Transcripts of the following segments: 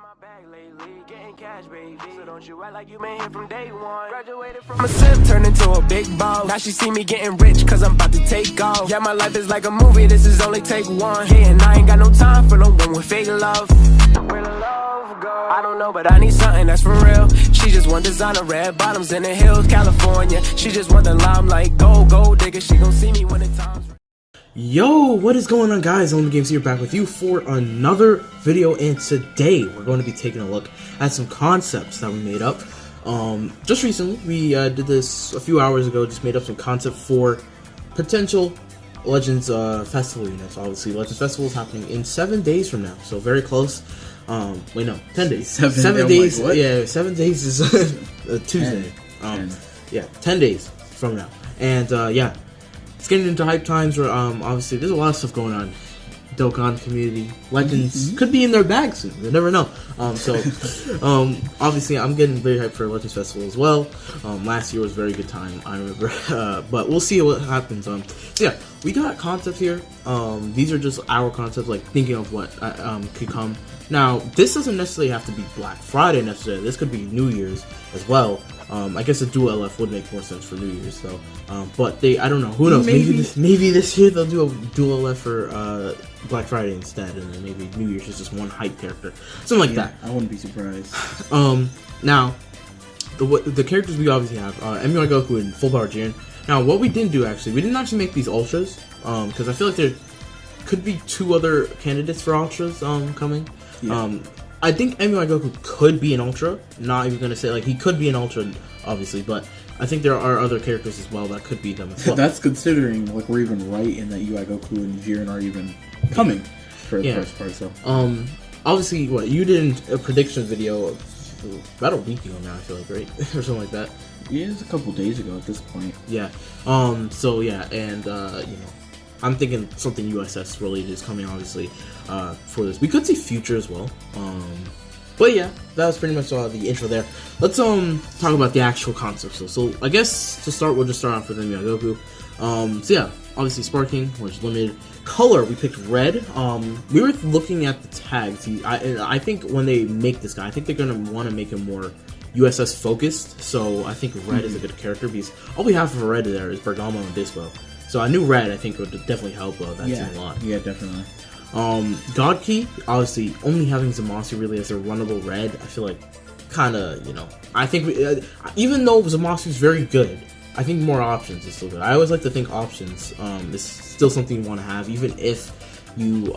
So don't you act like you been here from day one. Graduated from a simp, turned into a big boss. Now she see me getting rich, cause I'm about to take off. Yeah, my life is like a movie, this is only take one. Yeah, and I ain't got no time for no one with fake love. Where the love go? I don't know, but I need something that's for real. She just want designer red bottoms in the hills, California. She just want the limelight, go digger. She gon' see me when the time's right. Yo, what is going on, guys? Only Games here, back with you for another video, and today we're going to be taking a look at some concepts that we made up. Just recently, we did this a few hours ago, just made up some concept for potential Legends Festival units. Obviously, Legends Festival is happening in 7 days from now, so very close. Wait, no, 10 days. 7 days. Like, yeah, 7 days is a Tuesday. 10 days from now. And yeah, it's getting into hype times where obviously there's a lot of stuff going on. Dokkan community, Legends could be in their bag soon. You never know. Obviously I'm getting very hyped for Legends Festival as well. Last year was a very good time, I remember. But we'll see what happens. So yeah, we got concepts here. These are just our concepts, like thinking of what could come. Now, this doesn't necessarily have to be Black Friday necessarily. This could be New Year's as well. I guess a dual LF would make more sense for New Year's though. But I don't know. Who knows? Maybe this year they'll do a dual LF for Black Friday instead, and then maybe New Year's is just one hype character, something like that. I wouldn't be surprised. Now, the characters we obviously have MUI GOKU and Full Power Jiren. Now, what we didn't do actually, we didn't actually make these ultras because I feel like there could be two other candidates for ultras coming. Yeah. I think MUI GOKU could be an ultra. Not even gonna say like he could be an ultra, obviously, but I think there are other characters as well that could be them as well. That's considering like we're even right in that UI GOKU and Jiren are even coming for the first part. So obviously, what you did a prediction video about a week ago now, I feel like, right? Or something like that. Yeah, it was a couple days ago at this point. Yeah. So yeah, and you know, I'm thinking something U.S.S. related is coming, obviously, for this. We could see Future as well. But yeah, that was pretty much the intro there. Let's talk about the actual concepts. So I guess to start, we'll just start off with MUI GOKU. So yeah, obviously Sparking, which is limited. Color, we picked red. We were looking at the tags. I think when they make this guy, I think they're gonna want to make him more U.S.S. focused. So I think red is a good character because all we have for red there is Bergamo and Dispo. So I knew red, I think, would definitely help that team a lot. Yeah, definitely. God Key, obviously, only having Zamasu really as a runnable red, I feel like, kind of, you know, I think, even though Zamasu's very good, I think more options is still good. I always like to think options is still something you want to have, even if you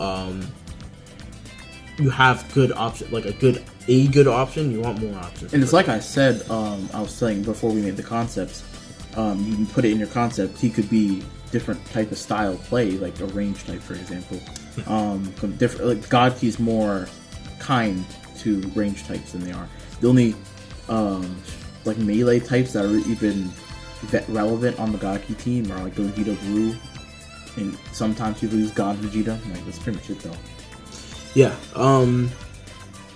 you have good option, like a good option, you want more options. And it's like I said, I was saying before we made the concepts, you can put it in your concept, he could be different type of style play, like a range type, for example. Different, like God Key's more kind to range types than they are. The only like melee types that are even relevant on the God Key team are like Gogeta Blue, and sometimes people use God Vegeta. Like that's pretty much it though. Yeah.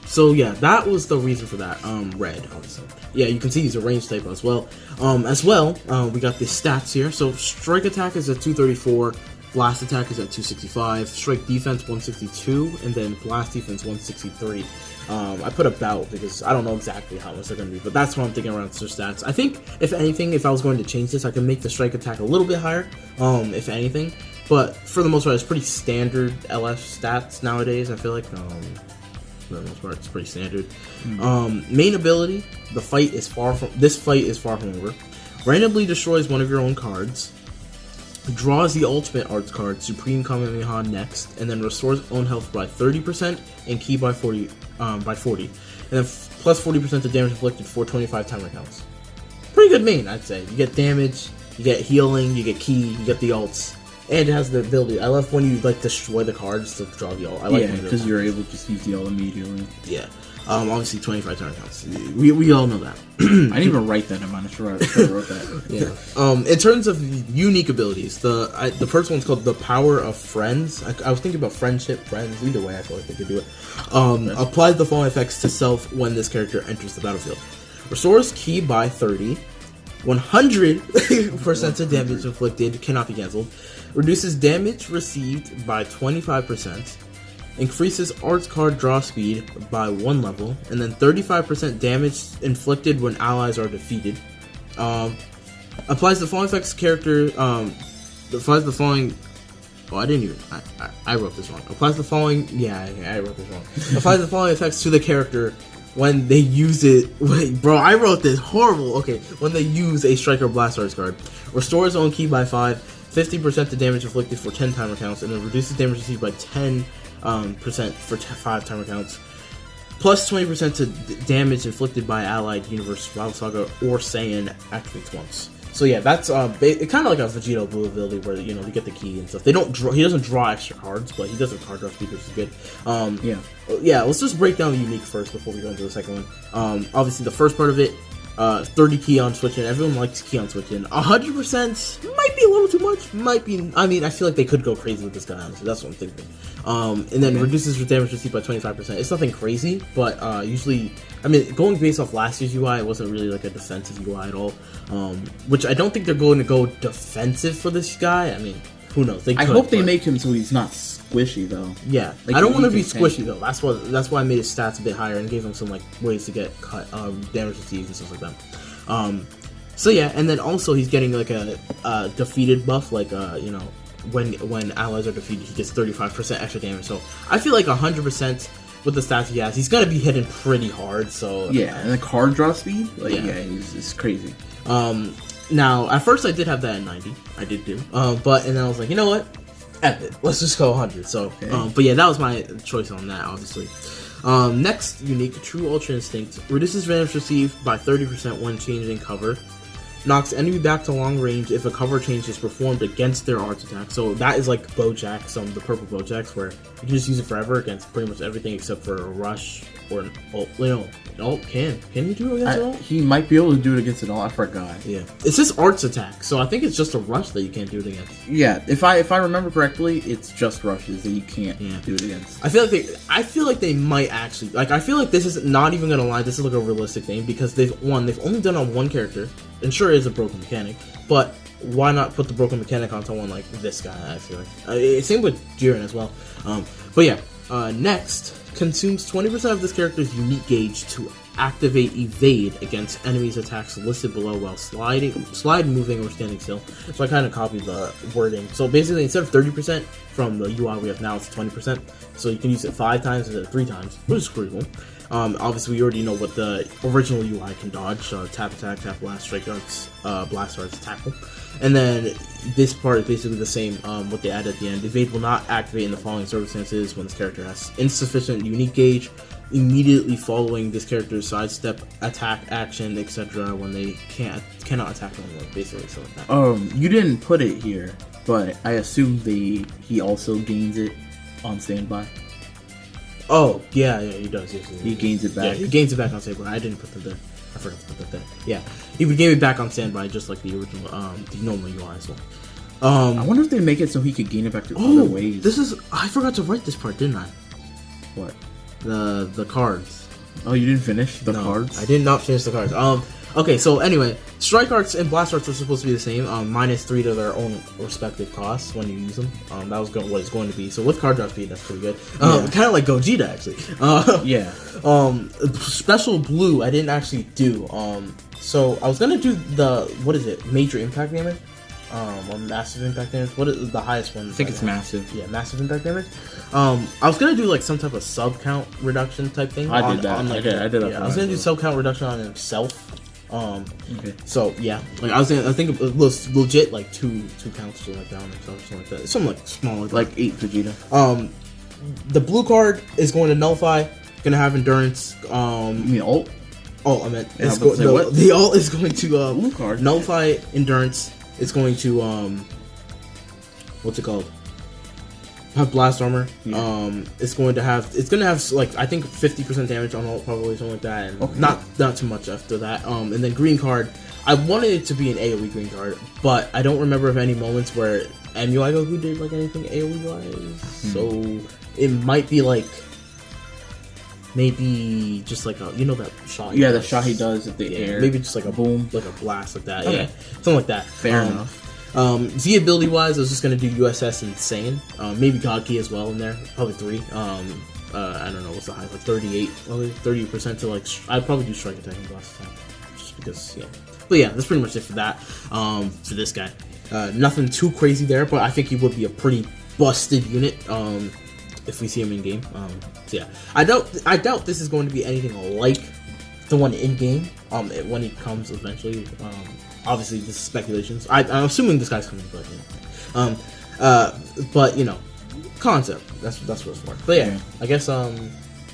So yeah, that was the reason for that. Red, obviously. Yeah, you can see he's a range type as well. We got the stats here. So strike attack is at 234, blast attack is at 265, strike defense 162, and then blast defense 163. I put about because I don't know exactly how much they're going to be, but that's what I'm thinking around their stats. I think if anything, if I was going to change this, I could make the strike attack a little bit higher. If anything, but for the most part, it's pretty standard LF stats nowadays. I feel like. For the most part, it's pretty standard. Main ability: this fight is far from over. Randomly destroys one of your own cards. Draws the ultimate arts card, Supreme Kamehameha, next, and then restores own health by 30% and ki by 40, and then plus 40% to damage inflicted for 25 timer counts. Pretty good main, I'd say. You get damage, you get healing, you get ki, you get the ults. And it has the ability. I love when you like destroy the cards to draw the ult. I like because you're able to just use the ult immediately. Yeah. Obviously 25 turn counts. We all know that. I didn't even write that. I'm not sure I wrote that. Yeah. In terms of unique abilities, the first one's called the Power of Friends. I was thinking about friendship, friends. Either way, I feel like they could do it. Applies the following effects to self when this character enters the battlefield. Restores ki by 30. 100% of damage inflicted cannot be cancelled. Reduces damage received by 25%. increases arts card draw speed by 1 level, and then 35% damage inflicted when allies are defeated. Applies the following effects character. Applies the following. Oh, I wrote this wrong. Applies the following. Yeah, I wrote this wrong. Applies the following effects to the character when they use it. Wait, bro, I wrote this horrible. Okay, when they use a Striker Blast Arts card, restores own ki by 5, 50% to damage inflicted for 10 timer counts, and then reduces damage received by 10% for 5 timer counts. Plus 20% to damage inflicted by allied Universe, Battle Saga, or Saiyan activates once. So yeah, that's it's kind of like a Vegito Blue ability where you get the key and stuff. He doesn't draw extra cards, but he does have card draw speed, which is good. Yeah. Let's just break down the unique first before we go into the second one. Obviously, the first part of it, 30 key on switching. Everyone likes key on switching. 100% might be a little too much. Might be. I mean, I feel like they could go crazy with this guy. Honestly, that's what I'm thinking. And then reduces damage received by 25%. It's nothing crazy, but usually, I mean, going based off last year's UI, it wasn't really like a defensive UI at all. Which I don't think they're going to go defensive for this guy. I mean, who knows? I hope they make him so he's not squishy though. Yeah, like, I don't want to be squishy though. That's why I made his stats a bit higher and gave him some like ways to get cut, damage received and stuff like that. So yeah, and then also he's getting like a defeated buff, like when allies are defeated, he gets 35% extra damage. So I feel like 100% with the stats he has, he's gonna be hitting pretty hard. So yeah, and the card draw speed, it's crazy. Now at first I did have that at 90, I did do, but and then I was like, you know what, F it, let's just go 100. So, okay. But yeah, that was my choice on that, obviously. Next unique, True Ultra Instinct reduces damage received by 30% when changing cover. Knocks enemy back to long range if a cover change is performed against their arts attack. So that is like Bojack, the purple Bojacks, where you can just use it forever against pretty much everything except for a rush or an ult. An ult can you do it against an ult? He might be able to do it against an ult. I forgot. Yeah, it's just arts attack, so I think it's just a rush that you can't do it against. Yeah, if I remember correctly, it's just rushes that you can't do it against. I feel like they might actually, like, I feel like this is not even gonna lie. This is like a realistic thing because they've only done it on one character. And sure, it is a broken mechanic, but why not put the broken mechanic on someone like this guy? I feel like same with Jiren as well. But yeah, next consumes 20% of this character's unique gauge to activate evade against enemies' attacks listed below while slide, moving, or standing still. So I kind of copied the wording. So basically, instead of 30% from the UI we have now, it's 20%. So you can use it 5 times instead of 3 times, which is pretty cool. Obviously, we already know what the original UI can dodge. Tap attack, tap blast, strike arts, blast arts, tackle. And then this part is basically the same, what they add at the end. Evade will not activate in the following circumstances: when this character has insufficient unique gauge, immediately following this character's sidestep, attack, action, etc. when they cannot attack anyone, basically, so like that. You didn't put it here, but I assume he also gains it on standby. Oh, yeah, he does. Yes, he gains it back. Yeah, he gains it back on standby. I didn't put that there. I forgot to put that there. Yeah, he would gain it back on standby, just like the original, the normal UI as well. I wonder if they make it so he could gain it back through other ways. I forgot to write this part, didn't I? What? The cards. Oh, you didn't finish the cards? I did not finish the cards. Okay, so anyway, strike arts and blast arts are supposed to be the same, -3 to their own respective costs when you use them. That was what it's going to be. So with card draw speed, that's pretty good. Kind of like Gogeta, actually. Yeah. Special blue, I didn't actually do. So I was gonna do major impact damage, or massive impact damage. What is the highest one? I think it's massive. Yeah, massive impact damage. I was gonna do like some type of sub count reduction type thing. I did that. I did that. Yeah, I was gonna do sub count reduction on himself. Okay. So yeah, like I think it was legit like two counts or like down or something like that. Something like smaller, like 8 Vegeta. The blue card is going to nullify. Gonna have endurance. You mean ult? Oh, I meant the ult is going to blue card nullify endurance. It's going to what's it called? Have blast armor. Yeah. It's gonna have like I think 50% damage on ult, probably something like that, and not too much after that. And then green card, I wanted it to be an AoE green card, but I don't remember of any moments where MUI GOKU did like anything AoE wise. So it might be like maybe just like that shot. The shot he does at the air. Maybe just like a boom, like a blast like that. Okay. Yeah, something like that. Fair enough. Z ability wise, I was just gonna do U.S.S. Insane. Maybe God Key as well in there. Probably 3. I don't know what's the high, like 38, 30% to like. I'd probably do Strike Attack and Blast Attack, just because, yeah. But yeah, that's pretty much it for that. For this guy, nothing too crazy there, but I think he would be a pretty busted unit. If we see him in game. So yeah, I doubt this is going to be anything like the one in game. When he comes eventually. Obviously, this is speculations. I'm assuming this guy's coming, but you know, concept. That's what it's for. But yeah, I guess we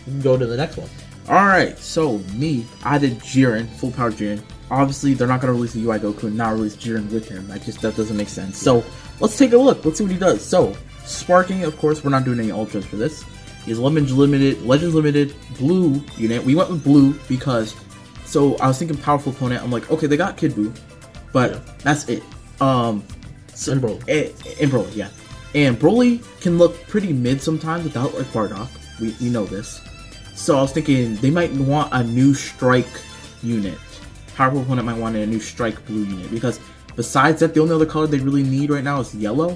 can go to the next one. Alright, so me, I did Jiren, full power Jiren. Obviously, they're not going to release the UI Goku and not release Jiren with him. That doesn't make sense. So, let's take a look. Let's see what he does. So, Sparking, of course, we're not doing any ultras for this. He's Legends Limited, blue unit. We went with blue because, so I was thinking powerful opponent. I'm like, okay, they got Kid Buu, but that's it. And Broly. And Broly, yeah. And Broly can look pretty mid sometimes without like Bardock. We know this. So I was thinking they might want a new strike unit. Powerful opponent might want a new strike blue unit because besides that, the only other color they really need right now is yellow.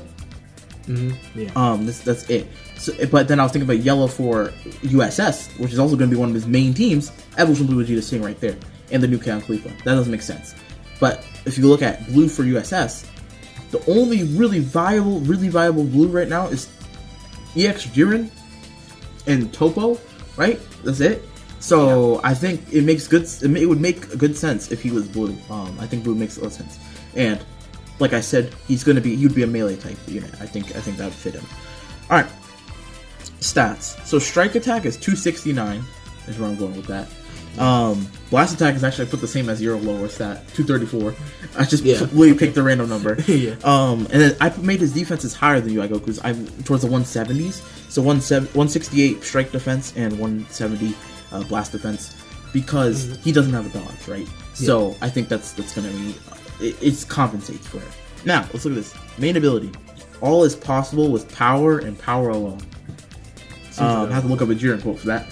Yeah. That's it. So, but then I was thinking about yellow for U.S.S, which is also going to be one of his main teams. Evolution Blue Vegeta sitting right there, and the new Count Khalifa. That doesn't make sense. But if you look at blue for U.S.S, the only really viable blue right now is EX Jiren and Topo. Right? That's it. So I think it makes good. It would make good sense if he was blue. I think blue makes a lot of sense. And like I said, he would be a melee type unit. I think that would fit him. All right. Stats. So strike attack is 269. Is where I'm going with that. Blast attack is actually I put the same as your lower stat, 234. I just really picked a random number. Yeah. And then I made his defenses higher than UI Goku's. I'm towards the 170s. So 168 strike defense and 170 blast defense because he doesn't have a dodge, right? So I think that's gonna be it compensates for it. Now let's look at this main ability. All is possible with power and power alone. I have to look up a Jiren quote for that.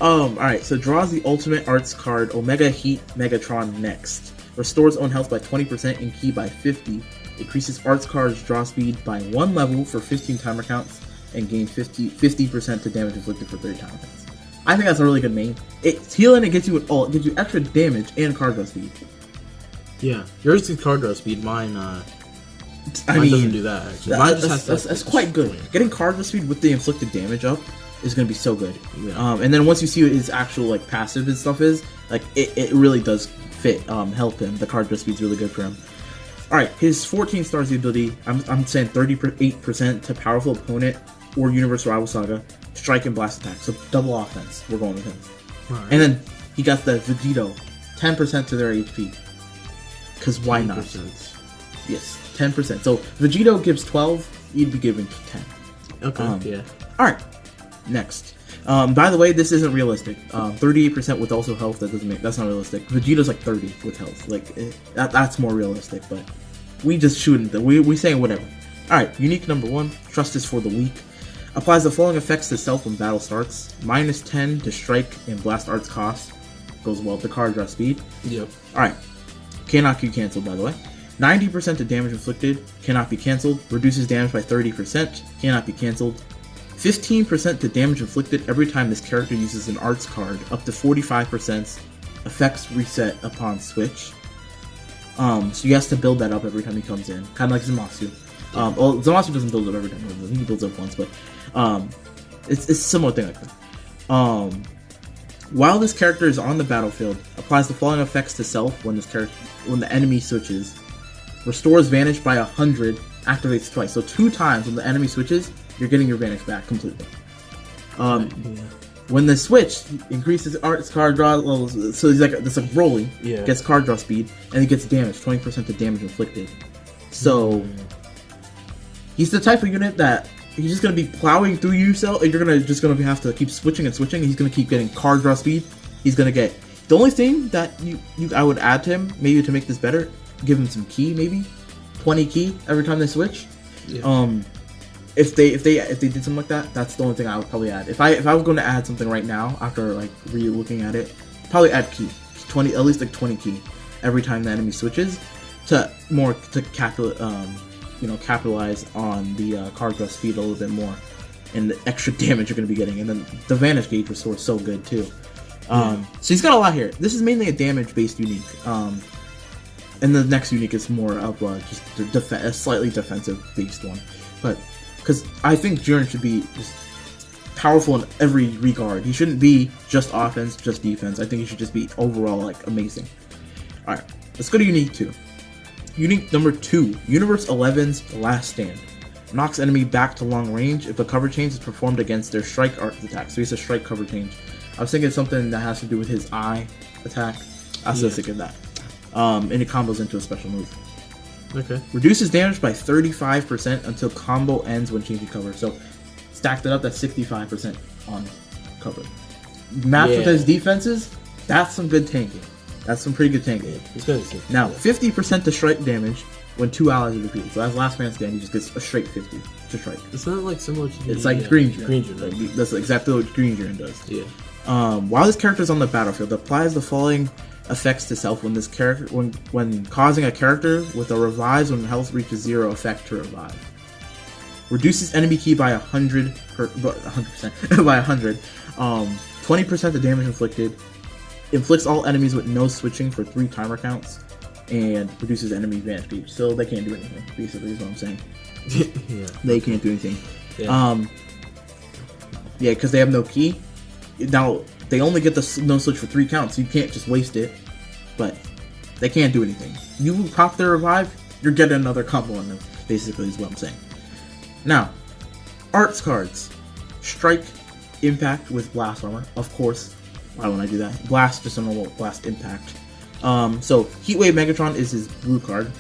Alright, so draws the ultimate arts card Omega Heat Megatron next. Restores own health by 20% and ki by 50. Increases arts card's draw speed by 1 level for 15 timer counts and gains 50% to damage inflicted for 30 timer counts. I think that's a really good main. It's healing, it gets you it gives you extra damage and card draw speed. Yeah, yours is card draw speed. Mine doesn't do that. Actually. Mine just has that's quite good. Getting card draw speed with the inflicted damage up is going to be so good. Yeah. And then once you see what his actual like passive and stuff is, like it really does fit. Help him. The card draw speed is really good for him. All right, his 14 stars the ability. I'm saying 38% to powerful opponent or Universe Rival Saga, strike and blast attack. So double offense. We're going with him. Right. And then he got the Vegito, 10% to their HP. Because why 10%. Not? Yes, 10%. So Vegito gives 12, you'd be giving 10. Okay, yeah. Alright, next. By the way, this isn't realistic. 38% with also health, that's not realistic. Vegito's like 30 with health. Like, that's more realistic, but we just shooting, we saying whatever. Alright, unique number 1, trust is for the weak. Applies the following effects to self when battle starts. -10 to strike and blast arts cost. Goes well with the card draw speed. Yep. Alright. Cannot be cancelled, by the way. 90% to damage inflicted. Cannot be cancelled. Reduces damage by 30%. Cannot be cancelled. 15% to damage inflicted every time this character uses an arts card. Up to 45%. Effects reset upon switch. So he has to build that up every time he comes in. Kind of like Zamasu. Well, Zamasu doesn't build it every time. I think he builds it once, but it's a similar thing like that. While this character is on the battlefield, applies the following effects to self when the enemy switches. Restores Vanish by 100, activates twice. So 2 times when the enemy switches, you're getting your Vanish back completely. When the switch increases arts card draw levels, so he's like rolling, gets card draw speed, and he gets damage, 20% to damage inflicted. So he's the type of unit that he's just gonna be plowing through yourself, and you're gonna have to keep switching and switching. And he's gonna keep getting card draw speed. He's gonna get the only thing that I would add to him, maybe to make this better, give him some ki, maybe 20 ki every time they switch. Yeah. If they did something like that, that's the only thing I would probably add. If I was going to add something right now after like re-looking at it, probably add ki, at least like 20 ki every time the enemy switches. capitalize on the card draw speed a little bit more and the extra damage you're going to be getting. And then the Vanish Gauge Restore is so good too. So he's got a lot here. This is mainly a damage-based unique. And the next unique is more of just a slightly defensive-based one. But because I think Jiren should be just powerful in every regard. He shouldn't be just offense, just defense. I think he should just be overall like amazing. All right, let's go to unique 2. Unique number 2, Universe 11's Last Stand. Knocks enemy back to long range if a cover change is performed against their strike art attack. So he has a strike cover change. I was thinking something that has to do with his eye attack. I was just thinking that. And it combos into a special move. Okay. Reduces damage by 35% until combo ends when changing cover. So stacked it up, that's 65% on cover. Matched with his defenses, that's some good tanking. That's some pretty good tanking. It's good. Now, 50% to strike damage when 2 allies are defeated. So as last man stand, he just gets a straight 50 to strike. It's not like similar to It's like Green Jiren. Green Jiren. Like, that's exactly what Green Jiren does. Yeah. While this character is on the battlefield, applies the following effects to self when this character when causing a character with a revives when health reaches 0 effect to revive. Reduces enemy key by 100% by 100. 20% the damage inflicted. Inflicts all enemies with no switching for 3 timer counts, and reduces enemy advantage gauge. So they can't do anything. Basically, is what I'm saying. Yeah. They can't do anything. Yeah. Because they have no key. Now they only get the no switch for 3 counts. So you can't just waste it. But they can't do anything. You pop their revive, you're getting another combo on them. Basically, is what I'm saying. Now, arts cards. Strike, impact with blast armor, of course. Why wouldn't I do that? Blast, just a normal blast impact. So Heatwave Megatron is his blue card.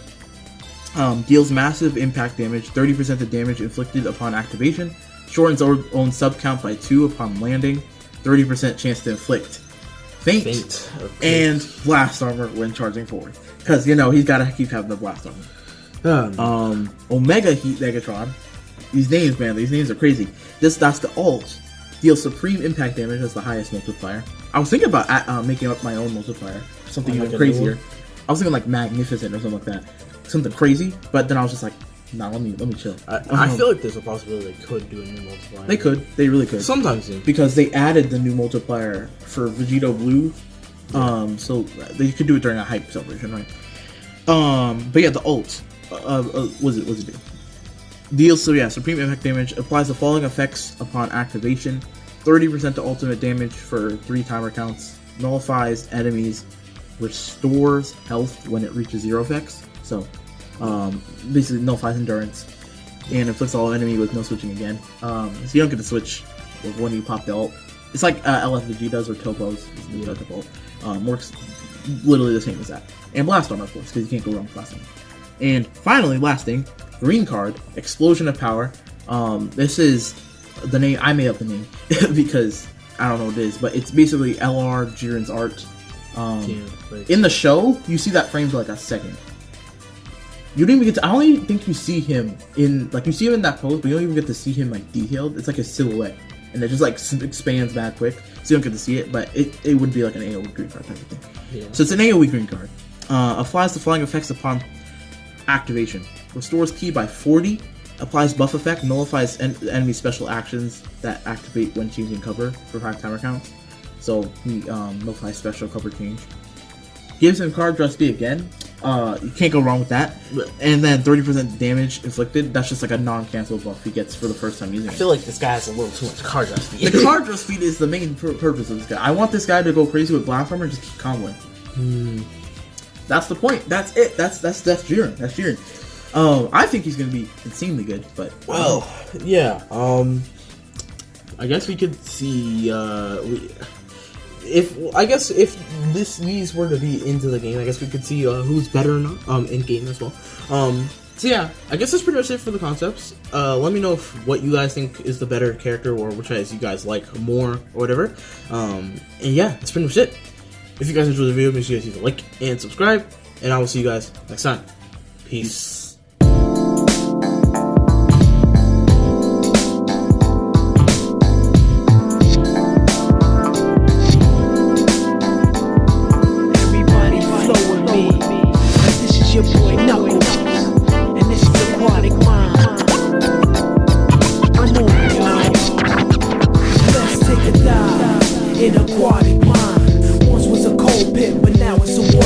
Deals massive impact damage, 30% of damage inflicted upon activation. Shortens own sub count by 2 upon landing. 30% chance to inflict Faint. Okay. And blast armor when charging forward. Because, he's got to keep having the blast armor. Omega Heat Megatron. These names, man, these names are crazy. That's the ult. Deals supreme impact damage as the highest multiplier. I was thinking about making up my own multiplier. Something even crazier. I was thinking like Magnificent or something like that. Something crazy, but then I was just like, nah, let me chill. I feel like there's a possibility they could do a new multiplier. They could. They really could. Sometimes they. Because they added the new multiplier for Vegito Blue. So they could do it during a hype celebration, right? But yeah, the ult. What's it do? Deals supreme impact damage. Applies the following effects upon activation. 30% to ultimate damage for 3 timer counts. Nullifies enemies. Restores health when it reaches 0 effects. So basically nullifies endurance. And inflicts all enemy with no switching again. So you don't get to switch when you pop the ult. It's like LF Vegeta's or Topo's ult. Works literally the same as that. And blast armor, of course, because you can't go wrong with blast armor. And finally, last thing, green card, Explosion of Power. This is the name, I made up the name because I don't know what it is, but it's basically LR Jiren's art. In the show, you see that frame for like a second. You don't even get to, I don't even think you see him in, like you see him in that pose, but you don't even get to see him like detailed. It's like a silhouette. And it just like expands back quick, so you don't get to see it, but it would be like an AoE green card type of thing. Yeah. So it's an AoE green card. Applies the following effects upon activation. Restores ki by 40. Applies buff effect. Nullifies enemy special actions that activate when changing cover for 5 timer counts. So he nullifies special cover change. Gives him card draw speed again. You can't go wrong with that. And then 30% damage inflicted. That's just like a non-cancel buff he gets for the first time using it. I feel like this guy has a little too much card draw speed. The card draw speed is the main purpose of this guy. I want this guy to go crazy with blast armor and just keep comboing. That's the point. That's it. That's Jiren. That's Jiren. I think he's gonna be insanely good. But yeah. I guess we could see. If these were to be into the game, I guess we could see who's better or not in game as well. So yeah, I guess that's pretty much it for the concepts. Let me know what you guys think is the better character or which guys you guys like more or whatever. And yeah, that's pretty much it. If you guys enjoyed the video, make sure you guys leave a like and subscribe, and I will see you guys next time. Peace. Your boy pulpit, but now it's a